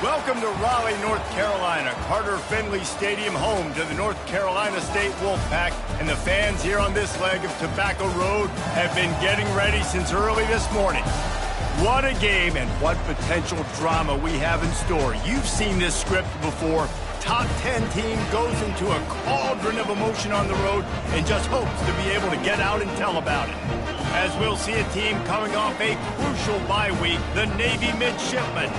Welcome to Raleigh, North Carolina, Carter Finley Stadium, home to the North Carolina State Wolfpack, and the fans here on this leg of Tobacco Road have been getting ready since early this morning. What a game and what potential drama we have in store. You've seen this script before. Top 10 team goes into a cauldron of emotion on the road and just hopes to be able to get out and tell about it. As we'll see a team coming off a crucial bye week, the Navy Midshipmen,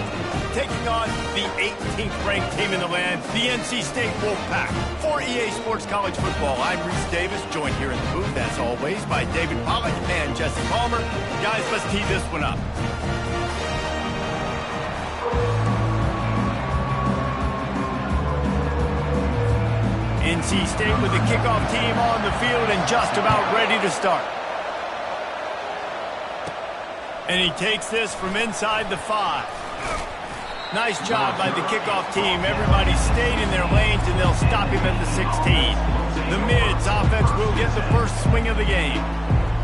taking on the 18th ranked team in the land, the NC State Wolfpack. For EA Sports College Football, I'm Reese Davis, joined here in the booth, as always, by David Pollack and Jesse Palmer. Guys, let's tee this one up. NC State with the kickoff team on the field and just about ready to start. And he takes this from inside the 5. Nice job by the kickoff team. Everybody stayed in their lanes, and they'll stop him at the 16. The Mids offense will get the first swing of the game.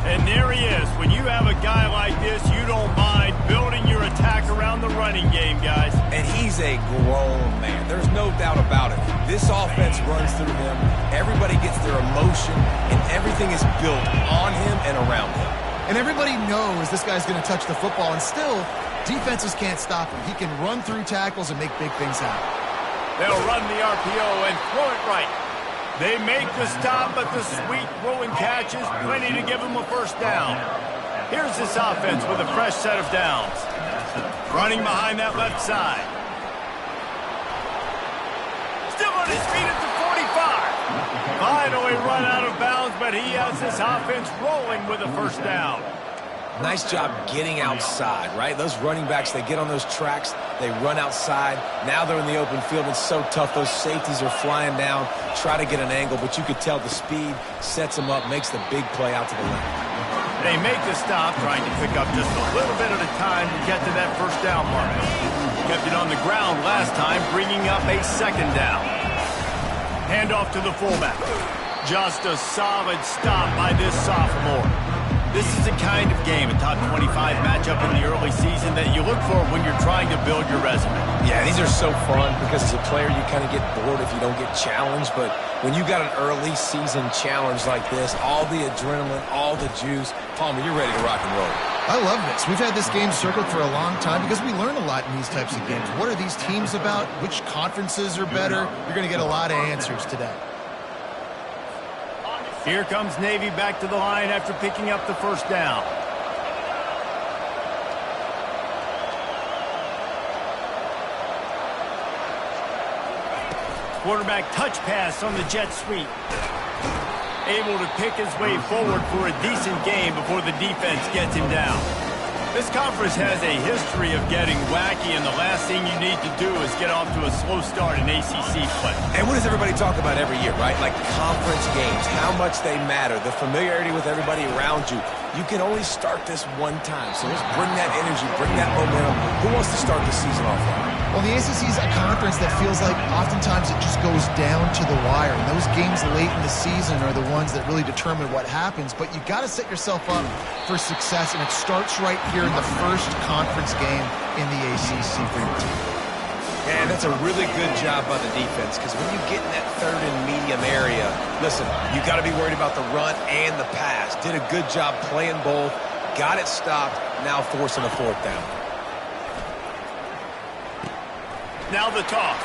And there he is. When you have a guy like this, you don't mind building your attack around the running game, guys. And he's a grown man. There's no doubt about it. This offense runs through him. Everybody gets their emotion, and everything is built on him and around him. And everybody knows this guy's going to touch the football, and still, defenses can't stop him. He can run through tackles and make big things happen. They'll run the RPO and throw it right. They make the stop, but the sweet throwing catch is plenty to give him a first down. Here's this offense with a fresh set of downs. Running behind that left side. Still on his feet at the 45. Finally run out of bounds, but he has this offense rolling with a first down. Nice job getting outside, right? Those running backs, they get on those tracks, they run outside. Now they're in the open field. It's so tough. Those safeties are flying down, try to get an angle, but you could tell the speed sets them up, makes the big play out to the left. They make the stop, trying to pick up just a little bit at a time to get to that first down mark. Kept it on the ground last time, bringing up a second down. Handoff to the fullback. Just a solid stop by this sophomore. This is the kind of game, a top 25 matchup in the early season, that you look for when you're trying to build your resume. Yeah, these are so fun because as a player you kind of get bored if you don't get challenged, but when you got an early season challenge like this, all the adrenaline, all the juice, Palmer, you're ready to rock and roll. I love this. We've had this game circled for a long time because we learn a lot in these types of games. What are these teams about? Which conferences are better? You're going to get a lot of answers today. Here comes Navy back to the line after picking up the first down. Quarterback touch pass on the jet sweep. Able to pick his way forward for a decent game before the defense gets him down. This conference has a history of getting wacky, and the last thing you need to do is get off to a slow start in ACC play. And what does everybody talk about every year, right? Like conference games, how much they matter, the familiarity with everybody around you. You can only start this one time, so let's bring that energy, bring that momentum. Who wants to start the season off right? Well, the ACC is a conference that feels like oftentimes it just goes down to the wire. And those games late in the season are the ones that really determine what happens. But you got to set yourself up for success, and it starts right here in the first conference game in the ACC for your team. And that's a really good job by the defense, because when you get in that third and medium area, listen, you got to be worried about the run and the pass. Did a good job playing both, got it stopped, now forcing a fourth down. Now the toss.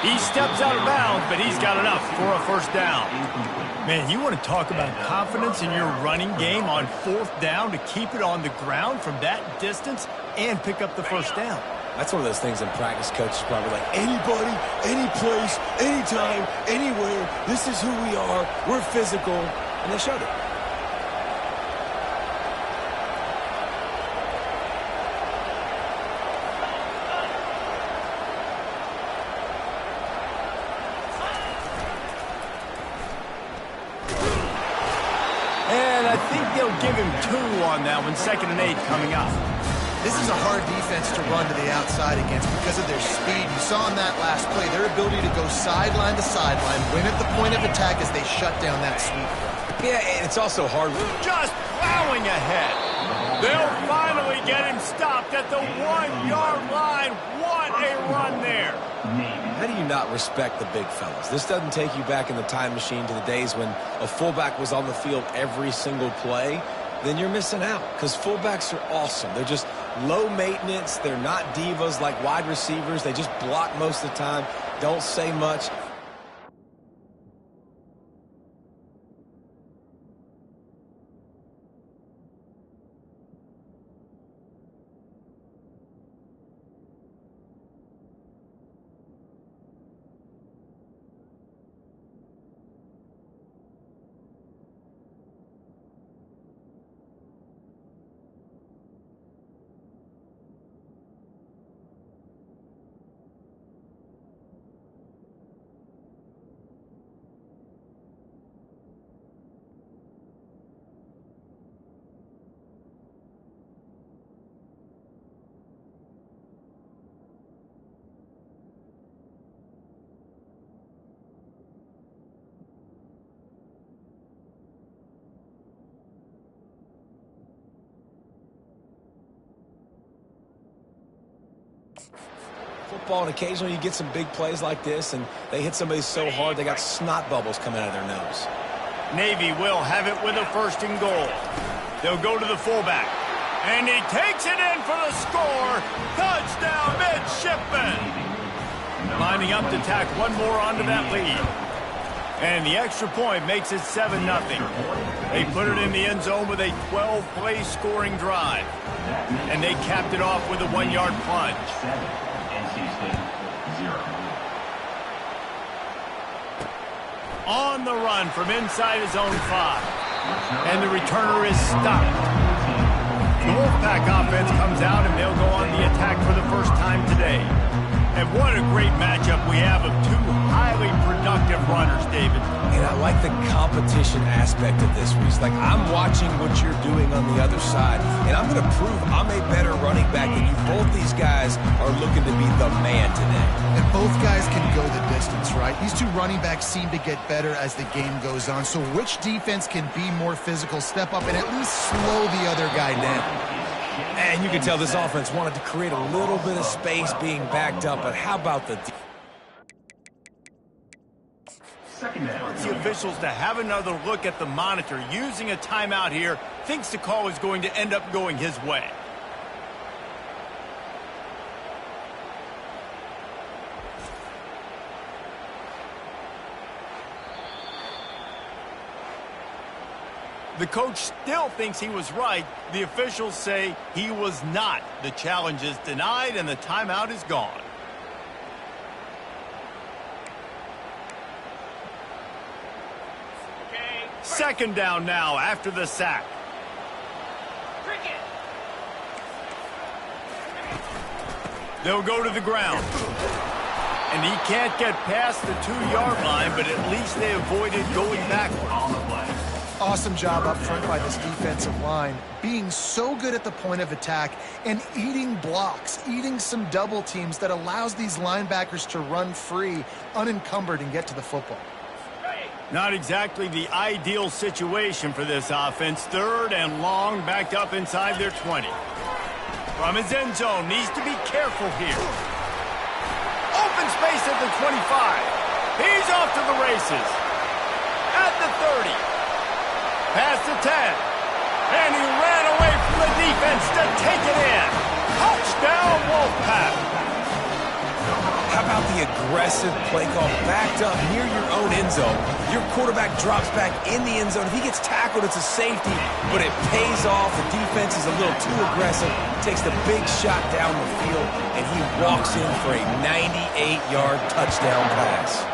He steps out of bounds, but he's got enough for a first down. Man, you want to talk about confidence in your running game on fourth down to keep it on the ground from that distance and pick up the first down. That's one of those things in practice, coaches probably like, anybody, any place, anytime, anywhere, this is who we are, we're physical, and they showed it. And I think they'll give him 2 on that one, 2nd and 8 coming up. This is a hard defense to run to the outside against because of their speed. You saw in that last play their ability to go sideline to sideline, win at the point of attack as they shut down that sweep. Yeah, and it's also hard. Just plowing ahead. They'll finally get him stopped at the 1-yard line. What a run there. How do you not respect the big fellas? This doesn't take you back in the time machine to the days when a fullback was on the field every single play. Then you're missing out, because fullbacks are awesome. They're just low maintenance. They're not divas like wide receivers. They just block most of the time, don't say much. Football, and occasionally you get some big plays like this, and they hit somebody so hard they got snot bubbles coming out of their nose. Navy will have it with a 1st and goal. They'll go to the fullback, and he takes it in for the score. Touchdown, Midshipman. Lining up to tack one more onto that lead. And the extra point makes it 7-0. They put it in the end zone with a 12-play scoring drive. And they capped it off with a 1-yard plunge. On the run from inside his own 5. And the returner is stopped. The Wolfpack offense comes out, and they'll go on the attack for the first time today. And what a great matchup we have of two highly productive runners, David. And I like the competition aspect of this, Reese. Like, I'm watching what you're doing on the other side, and I'm going to prove I'm a better running back than you. Both these guys are looking to be the man today. And both guys can go the distance, right? These two running backs seem to get better as the game goes on. So which defense can be more physical, step up, and at least slow the other guy down? And you can tell this offense wanted to create a little bit of space being backed up, but how about the... The officials to have another look at the monitor using a timeout here. Thinks the call is going to end up going his way. The coach still thinks he was right. The officials say he was not. The challenge is denied, and the timeout is gone. Second down now after the sack. They'll go to the ground. And he can't get past the 2-yard line, but at least they avoided going backwards. Awesome job up front by this defensive line, being so good at the point of attack and eating blocks, eating some double teams that allows these linebackers to run free, unencumbered, and get to the football. Not exactly the ideal situation for this offense. 3rd and long, backed up inside their 20. From his end zone, needs to be careful here. Open space at the 25. He's off to the races. At the 30. Past the 10. And he ran away from the defense to take it in. Touchdown, Wolfpack. How about the aggressive play call backed up near your own end zone? Your quarterback drops back in the end zone. If he gets tackled, it's a safety, but it pays off. The defense is a little too aggressive, takes the big shot down the field, and he walks in for a 98-yard touchdown pass.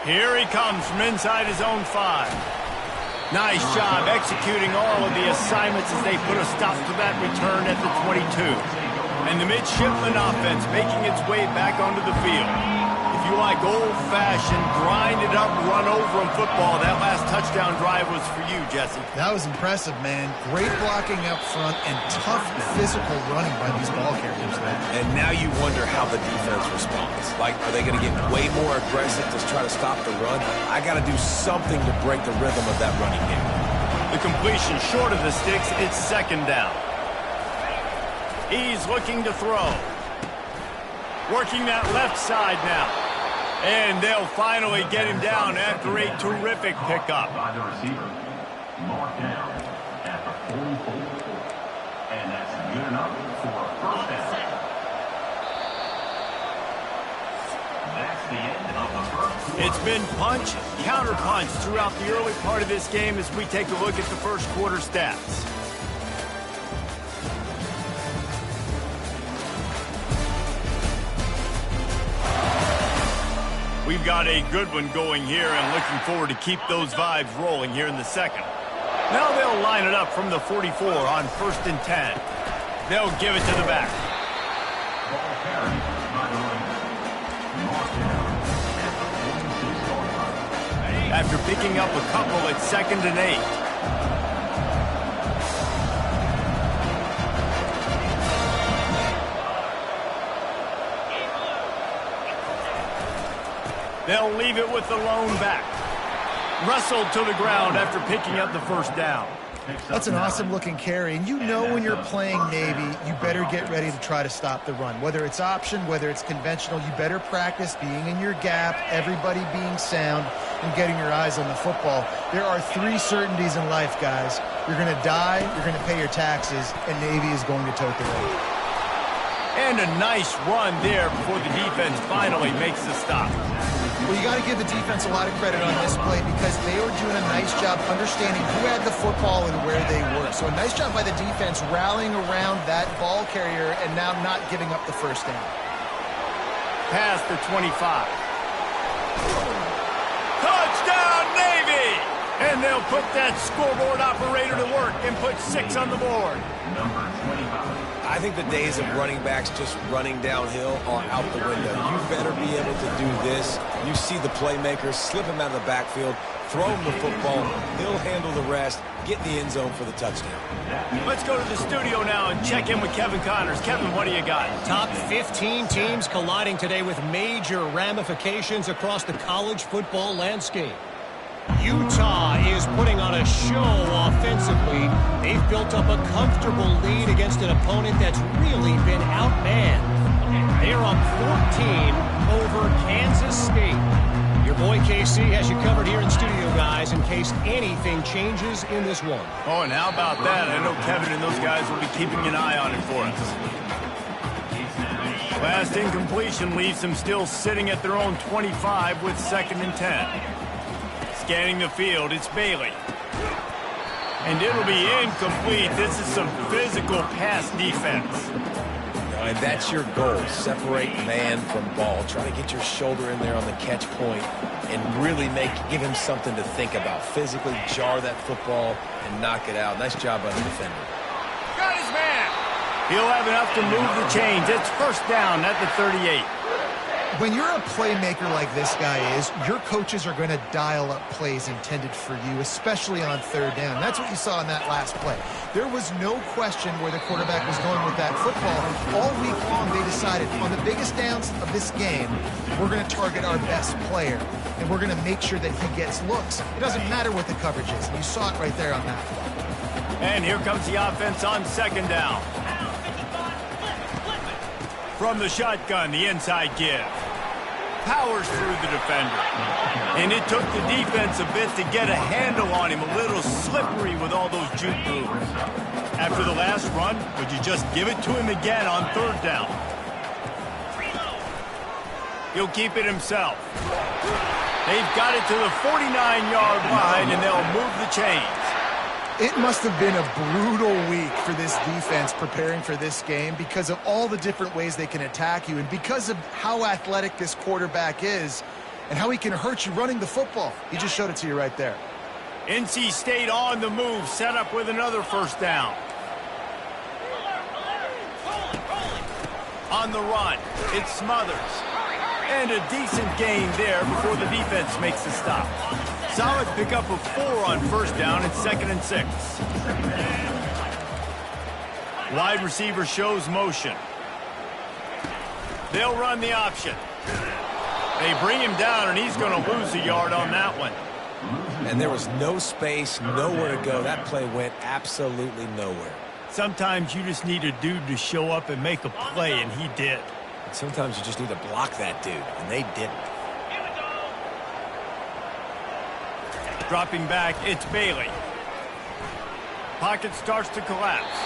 Here he comes from inside his own 5. Nice job executing all of the assignments as they put a stop to that return at the 22. And the midshipman offense making its way back onto the field. If you like old-fashioned, grind-it-up, run-over-'em football, that last touchdown drive was for you, Jesse. That was impressive, man. Great blocking up front and tough physical running by these ball carriers there. And now you wonder how the defense responds. Like, are they going to get way more aggressive to try to stop the run? I got to do something to break the rhythm of that running game. The completion short of the sticks. It's second down. He's looking to throw. Working that left side now. And they'll finally get him down after a terrific pickup. By the receiver. Marked down at the 44. And that's good enough for a first down. That's the end of the first quarter. It's been punch, counter punch throughout the early part of this game as we take a look at the first quarter stats. We've got a good one going here and looking forward to keep those vibes rolling here in the second. Now they'll line it up from the 44 on 1st and 10. They'll give it to the back. Ball carried by the Raiders. Marked down at the 46 yard line. After picking up a couple at 2nd and 8. They'll leave it with the lone back. Wrestled to the ground after picking up the first down. That's an awesome-looking carry. And you know when you're playing Navy, you better get ready to try to stop the run. Whether it's option, whether it's conventional, you better practice being in your gap, everybody being sound, and getting your eyes on the football. There are 3 certainties in life, guys. You're going to die, you're going to pay your taxes, and Navy is going to tote the road. And a nice run there before the defense finally makes the stop. Well, you got to give the defense a lot of credit on this play because they were doing a nice job understanding who had the football and where they were. So a nice job by the defense rallying around that ball carrier and now not giving up the first down. Past the 25. Touchdown, Navy! And they'll put that scoreboard operator to work and put 6 on the board. Number 25. I think the days of running backs just running downhill are out the window. You better be able to do this. You see the playmakers, slip him out of the backfield, throw him the football, he'll handle the rest, get in the end zone for the touchdown. Let's go to the studio now and check in with Kevin Connors. Kevin, what do you got? Top 15 teams colliding today with major ramifications across the college football landscape. Utah is putting on a show offensively. They've built up a comfortable lead against an opponent that's really been outmanned. They're up 14 over Kansas State. Your boy KC has you covered here in studio, guys, in case anything changes in this one. Oh, and how about that? I know Kevin and those guys will be keeping an eye on it for us. Last incompletion leaves them still sitting at their own 25 with 2nd and 10. Scanning the field, it's Bailey. And it'll be incomplete. This is some physical pass defense. And that's your goal. Separate man from ball. Try to get your shoulder in there on the catch point and really give him something to think about. Physically jar that football and knock it out. Nice job by the defender. Got his man. He'll have enough to move the chains. It's 1st down at the 38. When you're a playmaker like this guy is, your coaches are going to dial up plays intended for you, especially on 3rd down. That's what you saw in that last play. There was no question where the quarterback was going with that football. All week long, they decided on the biggest downs of this game, we're going to target our best player, and we're going to make sure that he gets looks. It doesn't matter what the coverage is. You saw it right there on that play. And here comes the offense on 2nd down. From the shotgun, the inside give. Powers through the defender. And it took the defense a bit to get a handle on him. A little slippery with all those juke moves. After the last run, would you just give it to him again on 3rd down? He'll keep it himself. They've got it to the 49-yard line, and they'll move the chains. It must have been a brutal week for this defense preparing for this game because of all the different ways they can attack you and because of how athletic this quarterback is and how he can hurt you running the football. He just showed it to you right there. NC State on the move, set up with another 1st down. On the run, it's Smothers. And a decent gain there before the defense makes the stop. Solid pickup of 4 on 1st down and 2nd and 6. Wide receiver shows motion. They'll run the option. They bring him down, and he's going to lose a yard on that one. And there was no space, nowhere to go. That play went absolutely nowhere. Sometimes you just need a dude to show up and make a play, and he did. And sometimes you just need to block that dude, and they didn't. Dropping back, it's Bailey. Pocket starts to collapse.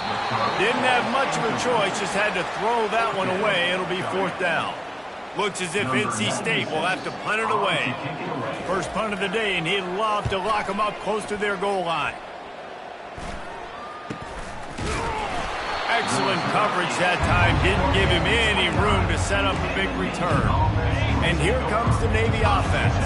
Didn't have much of a choice, just had to throw that one away. It'll be 4th down. Looks as if NC State will have to punt it away. First punt of the day, and he'd love to lock them up close to their goal line. Excellent coverage that time. Didn't give him any room to set up a big return. And here comes the Navy offense.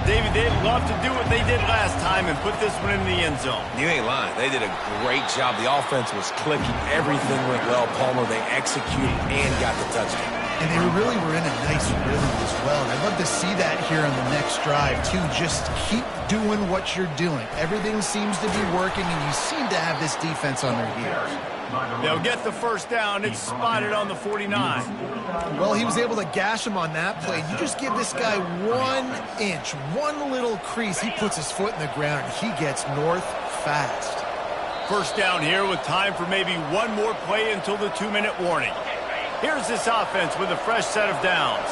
David, they'd love to do what they did last time and put this one in the end zone. You ain't lying. They did a great job. The offense was clicking. Everything went well. Palmer, they executed and got the touchdown. And they really were in a nice rhythm as well. And I'd love to see that here on the next drive, too. Just keep doing what you're doing. Everything seems to be working, and you seem to have this defense on their heels. They'll get the first down. It's spotted on the 49. Well, he was able to gash him on that play. You just give this guy 1 inch, one little crease. He puts his foot in the ground, and he gets north fast. First down here with time for maybe one more play until the 2-minute warning. Here's this offense with a fresh set of downs.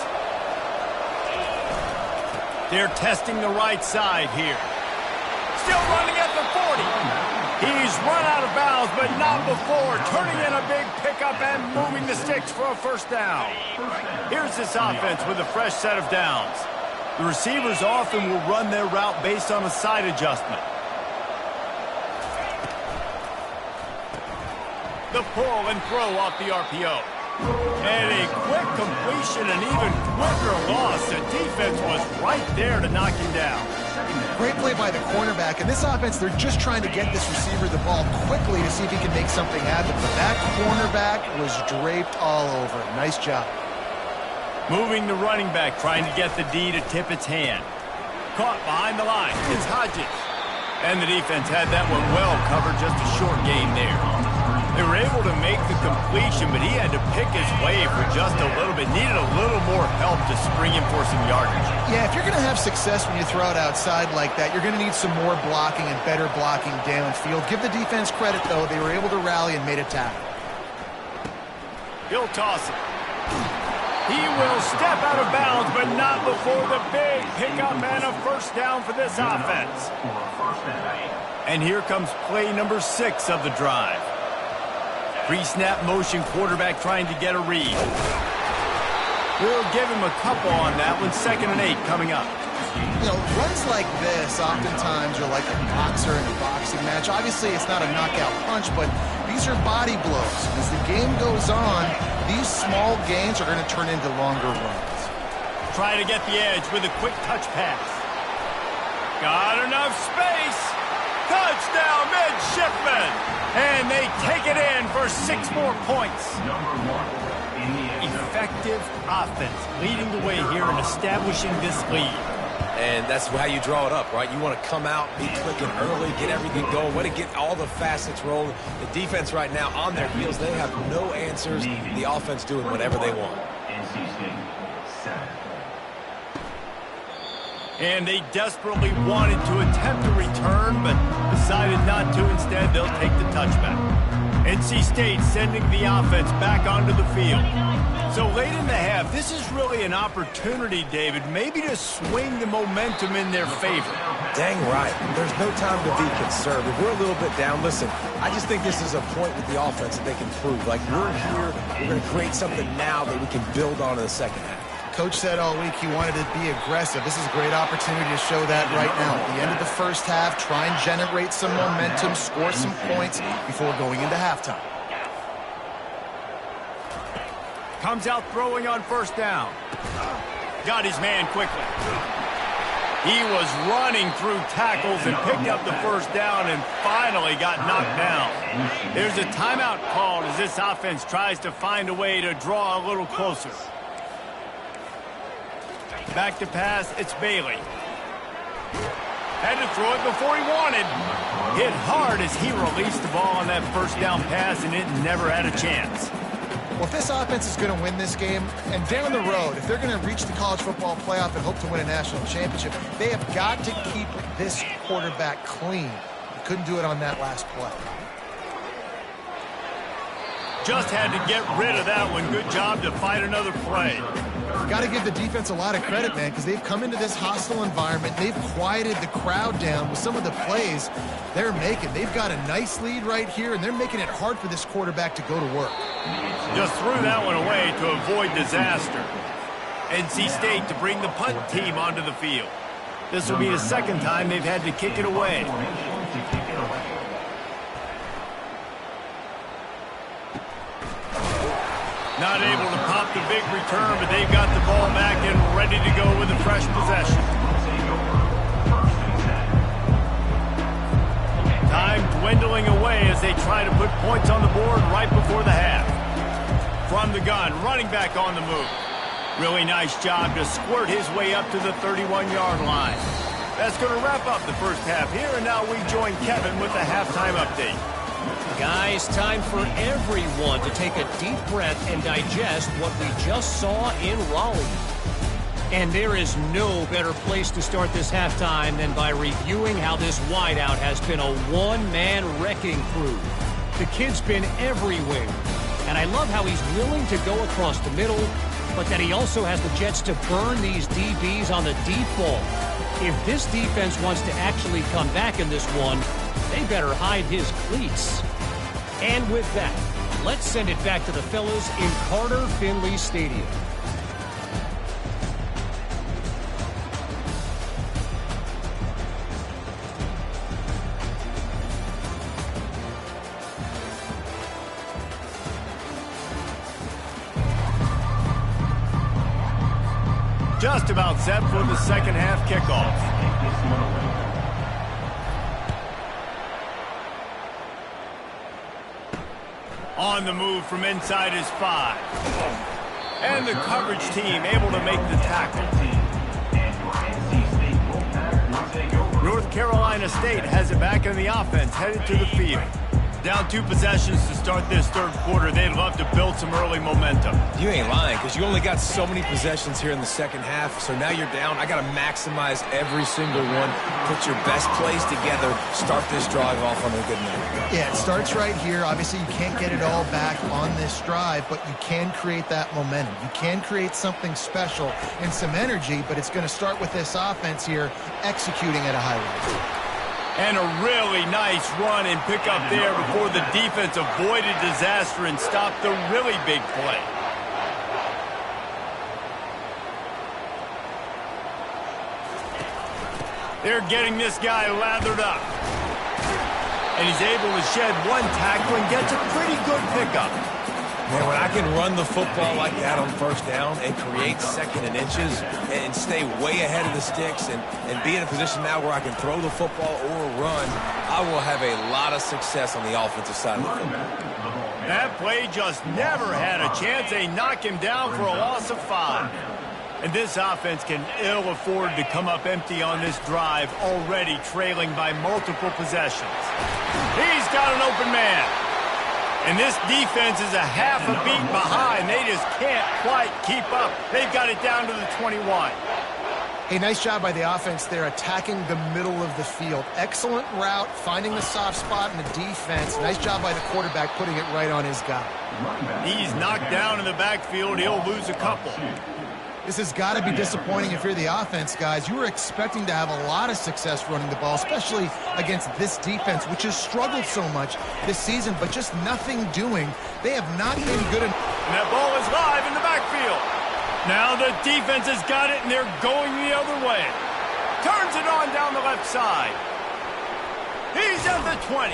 They're testing the right side here. Still running at the 40. He's run out of bounds, but not before. Turning in a big pickup and moving the sticks for a first down. Here's this offense with a fresh set of downs. The receivers often will run their route based on a side adjustment. The pull and throw off the RPO. And a quick completion, and even quicker loss. The defense was right there to knock him down. Great play by the cornerback. In this offense, they're just trying to get this receiver the ball quickly to see if he can make something happen. But that cornerback was draped all over it. Nice job. Moving the running back, trying to get the D to tip its hand. Caught behind the line. It's Hodges. And the defense had that one well covered. Just a short gain there. They were able to make the completion, but he had to pick his way for just a little bit. Needed a little more help to spring him for some yardage. Yeah, if you're going to have success when you throw it outside like that, you're going to need some more blocking and better blocking downfield. Give the defense credit, though. They were able to rally and made a tackle. He'll toss it. He will step out of bounds, but not before the big pickup and a first down for this offense. And here comes play number 6 of the drive. Pre-snap motion, quarterback trying to get a read. We'll give him a couple on that one. 2nd and 8 coming up. You know, runs like this oftentimes are like a boxer in a boxing match. Obviously, it's not a knockout punch, but these are body blows. As the game goes on, these small gains are going to turn into longer runs. Try to get the edge with a quick touch pass. Got enough space. Touchdown, midshipman. And they take it in for 6 more points. Effective offense leading the way here and establishing this lead. And that's how you draw it up, right? You want to come out, be clicking early, get everything going, want to get all the facets rolling. The defense right now on their heels, they have no answers. The offense doing whatever they want. And they desperately wanted to attempt a return, but decided not to. Instead, they'll take the touchback. NC State sending the offense back onto the field. So late in the half, this is really an opportunity, David, maybe to swing the momentum in their favor. Dang right. There's no time to be conservative. We're a little bit down. Listen, I just think this is a point with the offense that they can prove. Like, we're here, we're going to create something now that we can build on in the second half. Coach said all week he wanted to be aggressive. This is a great opportunity to show that right now. At the end of the first half, try and generate some momentum, score some points before going into halftime. Comes out throwing on first down. Got his man quickly. He was running through tackles and picked up the first down and finally got knocked down. There's a timeout called as this offense tries to find a way to draw a little closer. Back to pass, it's Bailey. Had to throw it before he wanted. Hit hard as he released the ball on that first down pass, and it never had a chance. Well, if this offense is going to win this game, and down the road, if they're going to reach the college football playoff and hope to win a national championship, they have got to keep this quarterback clean. They couldn't do it on that last play. Just had to get rid of that one. Good job to fight another play. Got to give the defense a lot of credit, man, because they've come into this hostile environment. They've quieted the crowd down with some of the plays they're making. They've got a nice lead right here, and they're making it hard for this quarterback to go to work. Just threw that one away to avoid disaster. NC State to bring the punt team onto the field. This will be the second time they've had to kick it away. Not able to pop the big return, but they've got the ball back and ready to go with a fresh possession. Time dwindling away as they try to put points on the board right before the half. From the gun, running back on the move. Really nice job to squirt his way up to the 31-yard line. That's going to wrap up the first half here, and now we join Kevin with the halftime update. Guys, time for everyone to take a deep breath and digest what we just saw in Raleigh. And there is no better place to start this halftime than by reviewing how this wideout has been a one-man wrecking crew. The kid's been everywhere. And I love how he's willing to go across the middle, but that he also has the jets to burn these DBs on the deep ball. If this defense wants to actually come back in this one, they better hide his cleats. And with that, let's send it back to the fellas in Carter Finley Stadium. Just about set for the second half kickoff. On the move from inside his 5. And the coverage team able to make the tackle. North Carolina State has it back in the offense, headed to the field. Down 2 possessions to start this third quarter. They'd love to build some early momentum. You ain't lying, because you only got so many possessions here in the second half, so now you're down. I got to maximize every single one, put your best plays together, start this drive off on a good note. Yeah, it starts right here. Obviously, you can't get it all back on this drive, but you can create that momentum. You can create something special and some energy, but it's going to start with this offense here executing at a high level. And a really nice run and pick up there before the defense avoided disaster and stopped the really big play. They're getting this guy lathered up. And he's able to shed one tackle and gets a pretty good pickup. Man, when I can run the football like that on first down and create second and inches and stay way ahead of the sticks and be in a position now where I can throw the football or run, I will have a lot of success on the offensive side of the football. That play just never had a chance. They knock him down for a loss of 5. And this offense can ill afford to come up empty on this drive, already trailing by multiple possessions. He's got an open man. And this defense is a half a beat behind. They just can't quite keep up. They've got it down to the 21. Hey, nice job by the offense there, attacking the middle of the field. Excellent route, finding the soft spot in the defense. Nice job by the quarterback putting it right on his guy. He's knocked down in the backfield. He'll lose a couple. This has got to be disappointing if you're the offense, guys. You were expecting to have a lot of success running the ball, especially against this defense, which has struggled so much this season, but just nothing doing. They have not been good enough. And that ball is live in the backfield. Now the defense has got it, and they're going the other way. Turns it on down the left side. He's at the 20.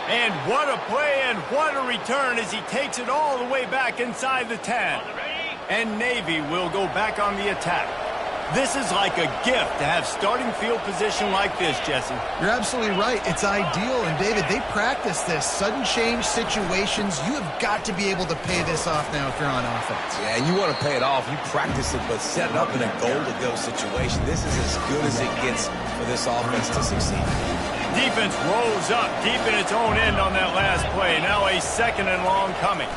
And what a play and what a return as he takes it all the way back inside the 10. And Navy will go back on the attack. This is like a gift to have starting field position like this, Jesse. You're absolutely right. It's ideal. And, David, they practice this. Sudden change situations. You have got to be able to pay this off now if you're on offense. Yeah, and you want to pay it off. You practice it, but set it up in a goal-to-go situation. This is as good as it gets for this offense to succeed. Defense rolls up deep in its own end on that last play. Now a second and long coming.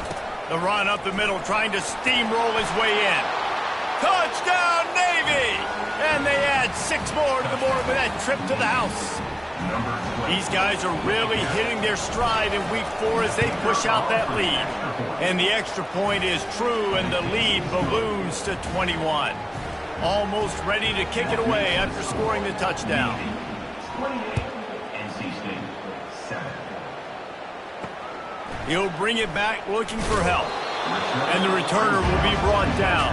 The run up the middle, trying to steamroll his way in. Touchdown, Navy! And they add 6 more to the board with that trip to the house. These guys are really hitting their stride in week 4 as they push out that lead. And the extra point is true, and the lead balloons to 21. Almost ready to kick it away after scoring the touchdown. 28, NC State 7. He'll bring it back looking for help. And the returner will be brought down.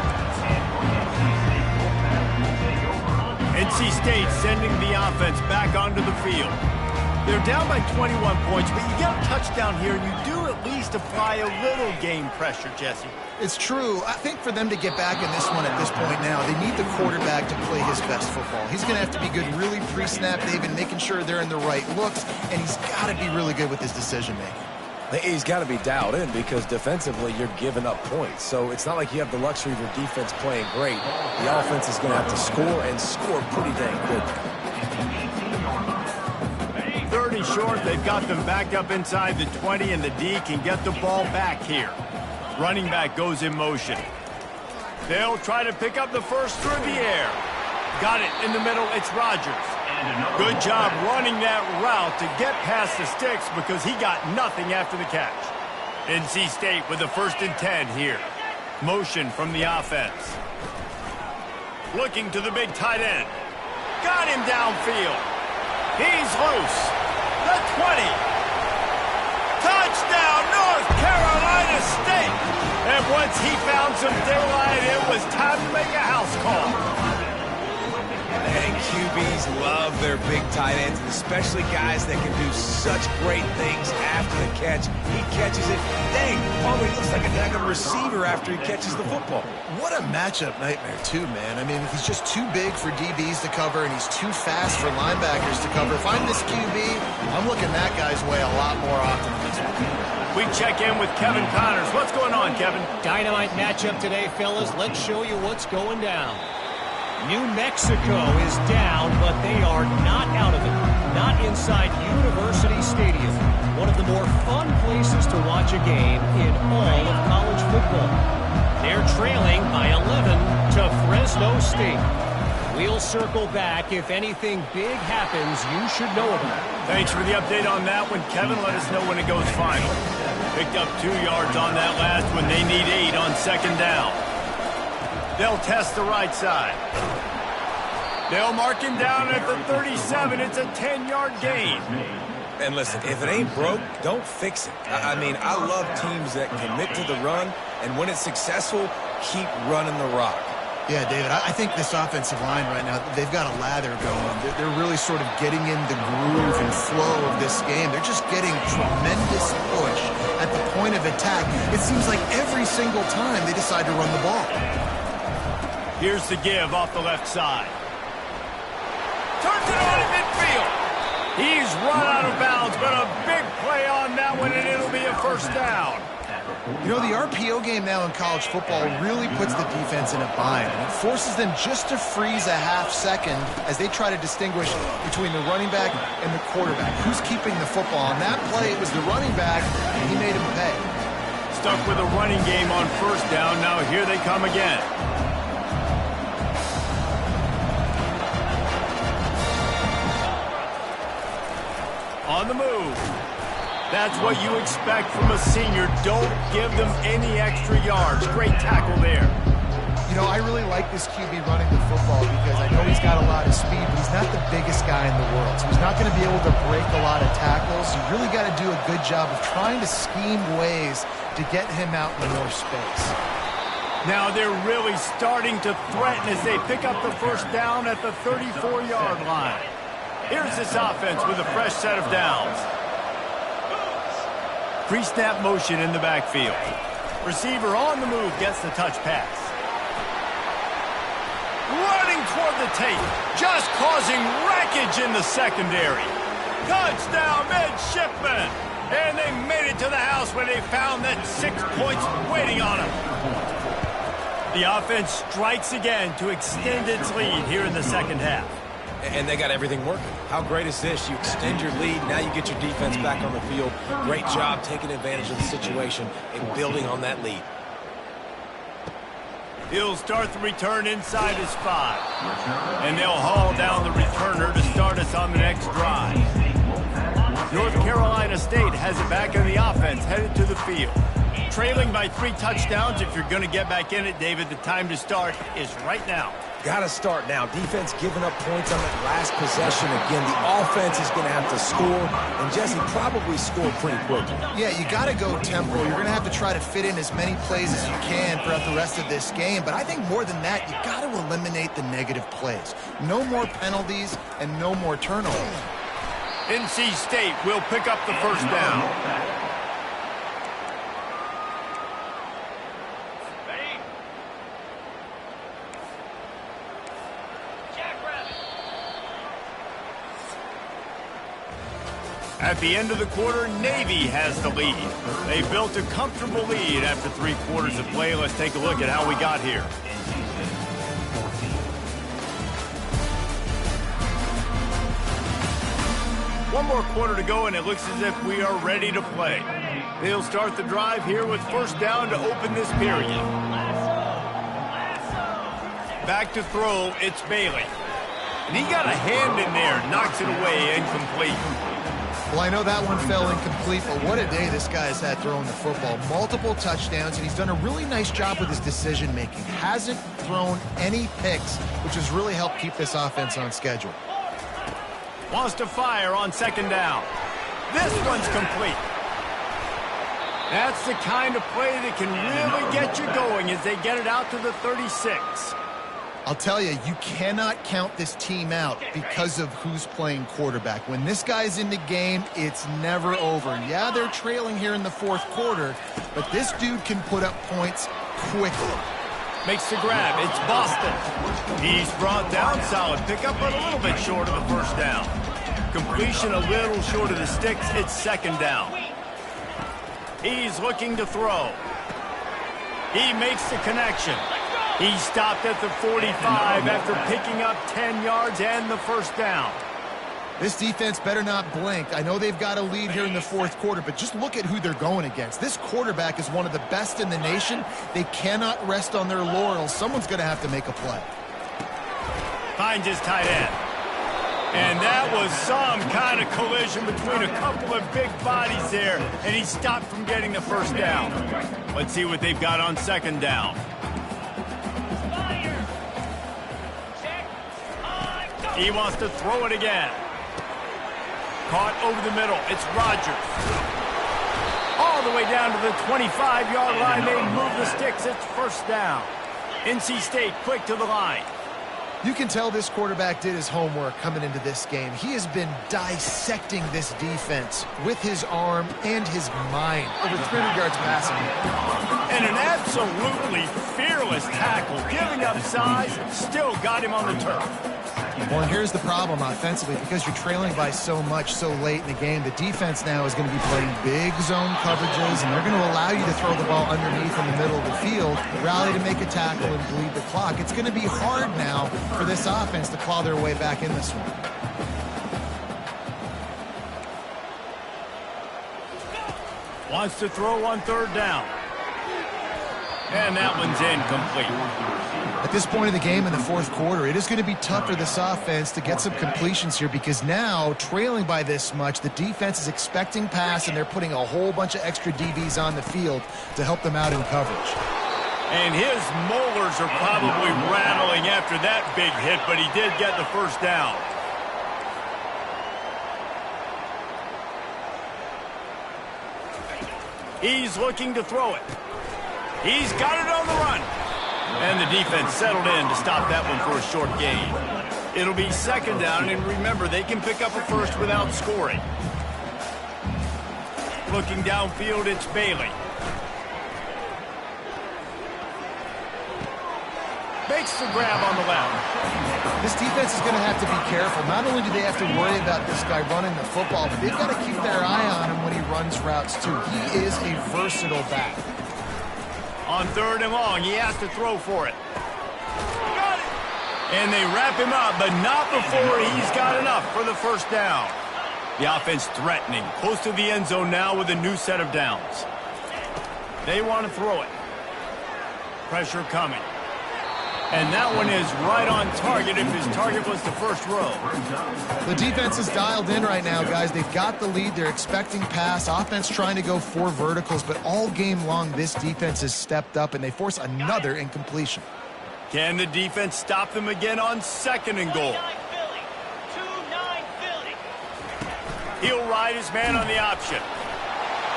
NC State sending the offense back onto the field. They're down by 21 points, but you get a touchdown here, and you do at least apply a little game pressure, Jesse. It's true. I think for them to get back in this one at this point now, they need the quarterback to play his best football. He's going to have to be good really pre-snap, David, making sure they're in the right looks, and he's got to be really good with his decision-making. He's got to be dialed in because defensively you're giving up points. So it's not like you have the luxury of your defense playing great. The offense is going to have to score and score pretty dang good. 30 short, they've got them back up inside the 20, and the D can get the ball back here. Running back goes in motion. They'll try to pick up the first through the air. Got it in the middle, it's Rodgers. Good job running that route to get past the sticks because he got nothing after the catch. NC State with the 1st and 10 here. Motion from the offense. Looking to the big tight end. Got him downfield. He's loose. The 20. Touchdown, North Carolina State. And once he found some daylight, it was time to make a house call. And QBs love their big tight ends, and especially guys that can do such great things after the catch. He catches it. Dang, Palmer looks like a daggone receiver after he catches the football. What a matchup nightmare, too, man. I mean, he's just too big for DBs to cover, and he's too fast for linebackers to cover. If I'm this QB, I'm looking that guy's way a lot more often than this one. We check in with Kevin Connors. What's going on, Kevin? Dynamite matchup today, fellas. Let's show you what's going down. New Mexico is down, but they are not out of it. Not inside University Stadium, one of the more fun places to watch a game in all of college football. They're trailing by 11 to Fresno State. We'll circle back. If anything big happens, you should know about it. Thanks for the update on that one, Kevin. Let us know when it goes final. Picked up 2 yards on that last one. They need 8 on 2nd down. They'll test the right side. They'll mark him down at the 37. It's a 10-yard gain. And listen, if it ain't broke, don't fix it. I mean, I love teams that commit to the run, and when it's successful, keep running the rock. Yeah, David, I think this offensive line right now, they've got a lather going. They're really sort of getting in the groove and flow of this game. They're just getting tremendous push at the point of attack. It seems like every single time they decide to run the ball. Here's the give off the left side. Turns it on in midfield. He's run out of bounds, but a big play on that one, and it'll be a 1st down. You know, the RPO game now in college football really puts the defense in a bind, and it forces them just to freeze a half second as they try to distinguish between the running back and the quarterback. Who's keeping the football? On that play, it was the running back, and he made him pay. Stuck with a running game on 1st down. Now here they come again. On the move. That's what you expect from a senior. Don't give them any extra yards. Great tackle there. You know, I really like this QB running the football because I know he's got a lot of speed, but he's not the biggest guy in the world. So he's not going to be able to break a lot of tackles. You really got to do a good job of trying to scheme ways to get him out in more space. Now they're really starting to threaten as they pick up the 1st down at the 34-yard line. Here's this offense with a fresh set of downs. Pre-snap motion in the backfield. Receiver on the move gets the touch pass. Running toward the tape, just causing wreckage in the secondary. Touchdown, midshipman! And they made it to the house when they found that 6 points waiting on them. The offense strikes again to extend its lead here in the 2nd half. And they got everything working. How great is this? You extend your lead. Now you get your defense back on the field. Great job taking advantage of the situation and building on that lead. He'll start the return inside his 5. And they'll haul down the returner to start us on the next drive. North Carolina State has it back in the offense, headed to the field. Trailing by 3 touchdowns. If you're going to get back in it, David, the time to start is right now. Got to start now. Defense giving up points on that last possession. Again, the offense is going to have to score, and Jesse probably scored pretty quickly. Yeah, you got to go tempo. You're going to have to try to fit in as many plays as you can throughout the rest of this game. But I think more than that, you got to eliminate the negative plays. No more penalties and no more turnovers. NC State will pick up the first down. At the end of the quarter, Navy has the lead. They built a comfortable lead after 3 quarters of play. Let's take a look at how we got here. One more quarter to go, and it looks as if we are ready to play. They'll start the drive here with first down to open this period. Back to throw, it's Bailey. And he got a hand in there, knocks it away, incomplete. Well, I know that one fell incomplete, but what a day this guy has had throwing the football. Multiple touchdowns, and he's done a really nice job with his decision-making. Hasn't thrown any picks, which has really helped keep this offense on schedule. Wants to fire on second down. This one's complete. That's the kind of play that can really get you going as they get it out to the 36. I'll tell you, you cannot count this team out because of who's playing quarterback. When this guy's in the game, it's never over. Yeah, they're trailing here in the 4th quarter, but this dude can put up points quickly. Makes the grab. It's Boston. He's brought down. Solid pickup, but a little bit short of the first down. Completion a little short of the sticks. It's second down. He's looking to throw. He makes the connection. He stopped at the 45 after picking up 10 yards and the first down. This defense better not blink. I know they've got a lead here in the 4th quarter, but just look at who they're going against. This quarterback is one of the best in the nation. They cannot rest on their laurels. Someone's going to have to make a play. Finds his tight end. And that was some kind of collision between a couple of big bodies there, and he stopped from getting the first down. Let's see what they've got on second down. He wants to throw it again. Caught over the middle. It's Rodgers. All the way down to the 25-yard line. They move the sticks. It's first down. NC State quick to the line. You can tell this quarterback did his homework coming into this game. He has been dissecting this defense with his arm and his mind. Over 300 yards passing. And an absolutely fearless tackle. Giving up size, still got him on the turf. Well, and here's the problem offensively. Because you're trailing by so much so late in the game, the defense now is going to be playing big zone coverages, and they're going to allow you to throw the ball underneath in the middle of the field, rally to make a tackle, and bleed the clock. It's going to be hard now for this offense to claw their way back in this one. Wants to throw on third down. And that one's incomplete. At this point in the game in the 4th quarter, it is going to be tough for this offense to get some completions here because now, trailing by this much, the defense is expecting pass, and they're putting a whole bunch of extra DBs on the field to help them out in coverage. And his molars are probably rattling after that big hit, but he did get the first down. He's looking to throw it. He's got it on the run. And the defense settled in to stop that one for a short gain. It'll be second down, and remember, they can pick up a first without scoring. Looking downfield, it's Bailey. Makes the grab on the left. This defense is going to have to be careful. Not only do they have to worry about this guy running the football, but they've got to keep their eye on him when he runs routes, too. He is a versatile back. On third and long, he has to throw for it. Got it! And they wrap him up, but not before he's got enough for the first down. The offense threatening, close to the end zone now with a new set of downs. They want to throw it. Pressure coming. And that one is right on target if his target was the first row. The defense is dialed in right now, guys. They've got the lead. They're expecting pass. Offense trying to go 4 verticals, but all game long this defense has stepped up, and they force another incompletion. Can the defense stop them again on 2nd and goal? He'll ride his man on the option.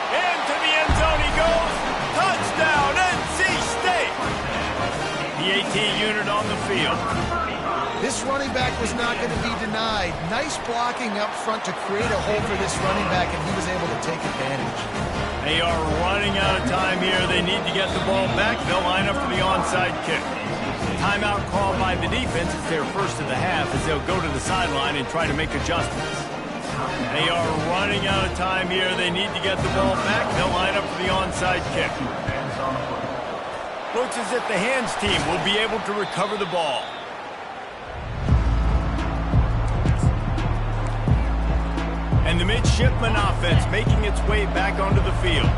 Into the end zone he goes. Touchdown, NC State. The 18 unit on the field. This running back was not going to be denied. Nice blocking up front to create a hole for this running back, and he was able to take advantage. They are running out of time here. They need to get the ball back. They'll line up for the onside kick. Timeout called by the defense is their first of the half as they'll go to the sideline and try to make adjustments. They are running out of time here. They need to get the ball back. They'll line up for the onside kick. Looks as if the hands team will be able to recover the ball. And the midshipman offense making its way back onto the field.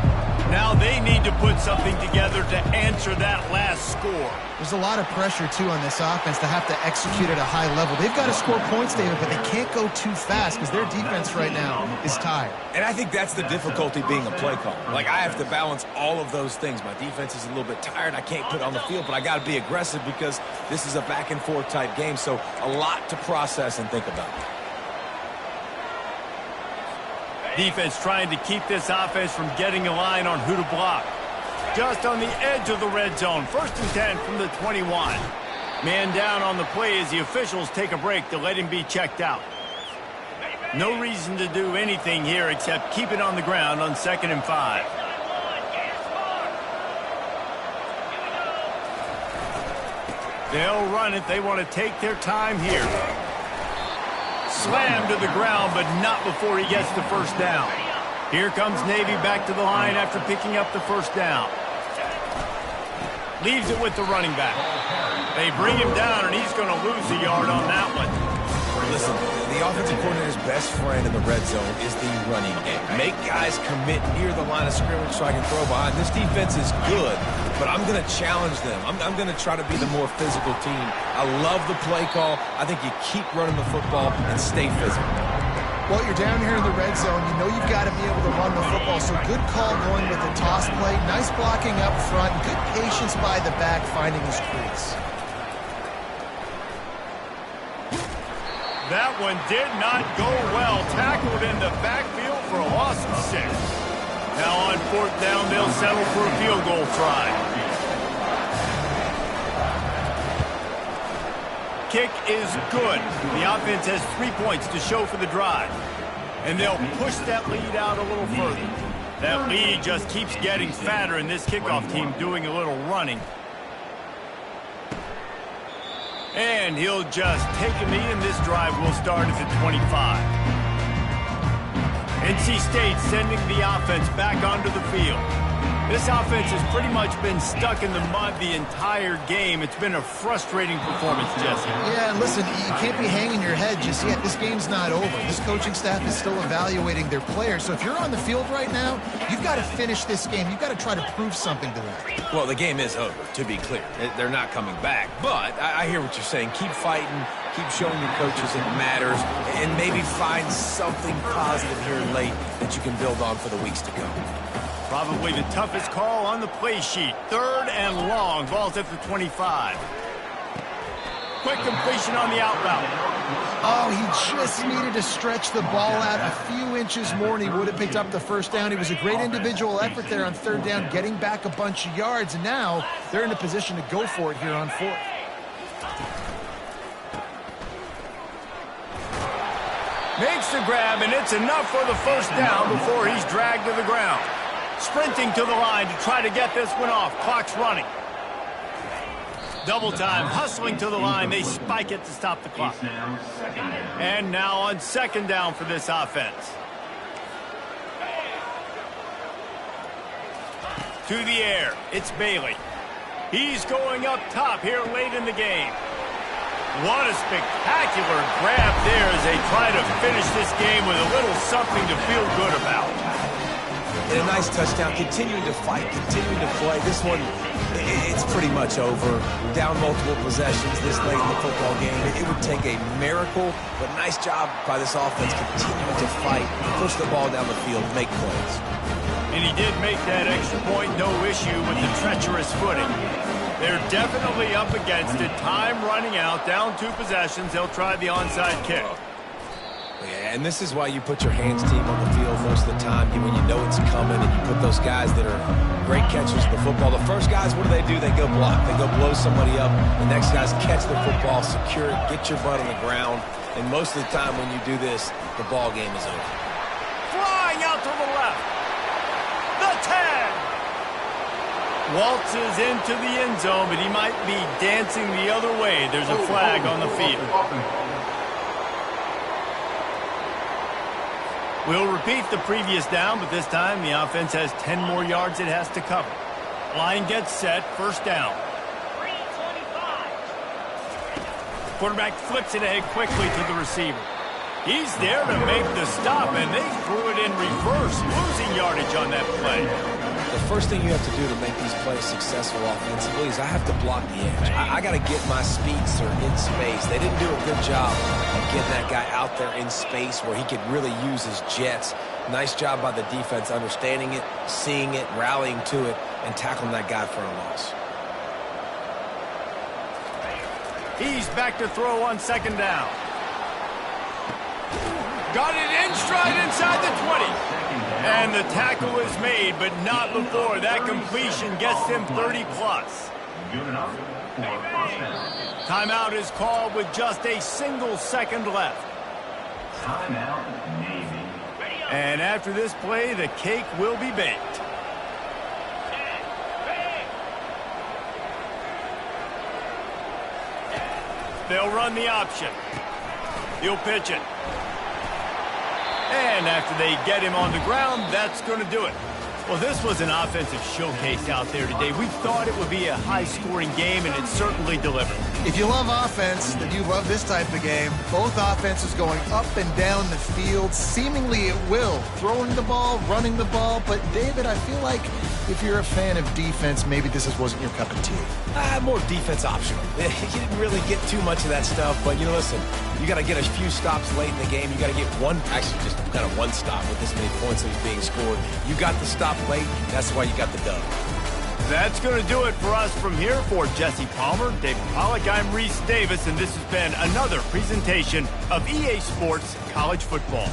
Now they need to put something together to answer that last score. There's a lot of pressure, too, on this offense to have to execute at a high level. They've got to score points, David, but they can't go too fast because their defense right now is tired. And I think that's the difficulty being a play caller. Like, I have to balance all of those things. My defense is a little bit tired. I can't put on the field, but I got to be aggressive because this is a back-and-forth type game, so a lot to process and think about. Defense trying to keep this offense from getting a line on who to block. Just on the edge of the red zone. 1st and 10 from the 21. Man down on the play as the officials take a break to let him be checked out. No reason to do anything here except keep it on the ground on 2nd and 5. They'll run it. They want to take their time here. Slammed to the ground, but not before he gets the first down. Here comes Navy back to the line after picking up the first down. Leaves it with the running back. They bring him down, and he's going to lose a yard on that one. Listen, the offensive coordinator's best friend in the red zone is the running game. Make guys commit near the line of scrimmage so I can throw behind. This defense is good, but I'm going to challenge them. I'm going to try to be the more physical team. I love the play call. I think you keep running the football and stay physical. Well, you're down here in the red zone. You know you've got to be able to run the football, so good call going with the toss play. Nice blocking up front. Good patience by the back finding his crease. That one did not go well. Tackled in the backfield for a loss of 6. Now on 4th down, they'll settle for a field goal try. Kick is good. The offense has 3 points to show for the drive. And they'll push that lead out a little further. That lead just keeps getting fatter, and this kickoff team doing a little running. And he'll just take a knee, and this drive will start at the 25. NC State sending the offense back onto the field. This offense has pretty much been stuck in the mud the entire game. It's been a frustrating performance, Jesse. Yeah, and listen, you can't be hanging your head just yet. This game's not over. This coaching staff is still evaluating their players. So if you're on the field right now, you've got to finish this game. You've got to try to prove something to them. Well, the game is over, to be clear. They're not coming back. But I hear what you're saying. Keep fighting. Keep showing your coaches it matters. And maybe find something positive here late that you can build on for the weeks to come. Probably the toughest call on the play sheet. 3rd and long. Ball's at the 25. Quick completion on the out route. Oh, he just needed to stretch the ball out a few inches more, and he would have picked up the first down. It was a great individual effort there on 3rd down, getting back a bunch of yards, and now they're in a position to go for it here on 4th. Makes the grab, and it's enough for the first down before he's dragged to the ground. Sprinting to the line to try to get this one off. Clock's running. Double time, hustling to the line. They spike it to stop the clock. And now on 2nd down for this offense. To the air, it's Bailey. He's going up top here late in the game. What a spectacular grab there as they try to finish this game with a little something to feel good about. And a nice touchdown, continuing to fight, continuing to play. This one, it's pretty much over. Down multiple possessions this late in the football game. It would take a miracle, but nice job by this offense continuing to fight, push the ball down the field, make plays. And he did make that extra point, no issue with the treacherous footing. They're definitely up against it. Time running out, down 2 possessions. They'll try the onside kick. Yeah, and this is why you put your hands team on the field most of the time. When you know it's coming and you put those guys that are great catchers of the football. The first guys, what do? They go block. They go blow somebody up. The next guys catch the football, secure it, get your butt on the ground. And most of the time when you do this, the ball game is over. Flying out to the left. The 10. Waltzes into the end zone, but he might be dancing the other way. There's a flag on the field. We'll repeat the previous down, but this time the offense has 10 more yards it has to cover. Line gets set, first down. Quarterback flips it ahead quickly to the receiver. He's there to make the stop, and they threw it in reverse, losing yardage on that play. The first thing you have to do to make these plays successful offensively is I have to block the edge. I got to get my speedster in space. They didn't do a good job of getting that guy out there in space where he could really use his jets. Nice job by the defense understanding it, seeing it, rallying to it, and tackling that guy for a loss. He's back to throw on second down. Got it in stride inside the 20. And the tackle is made, but not before. That completion gets him 30-plus. Good enough for a first down. Timeout is called with just a single second left. Timeout, Navy. And after this play, the cake will be baked. They'll run the option. He'll pitch it. And after they get him on the ground, that's going to do it. Well, this was an offensive showcase out there today. We thought it would be a high-scoring game, and it certainly delivered. If you love offense, then you love this type of game. Both offenses going up and down the field, seemingly at will. Throwing the ball, running the ball. But, David, I feel like if you're a fan of defense, maybe this wasn't your cup of tea. More defense optional. You didn't really get too much of that stuff, but, listen, you got to get a few stops late in the game. You got to get just kind of one stop with this many points that was being scored. You got the stop late. That's why you got the dub. That's going to do it for us from here. For Jesse Palmer, David Pollack, I'm Reese Davis, and this has been another presentation of EA Sports College Football.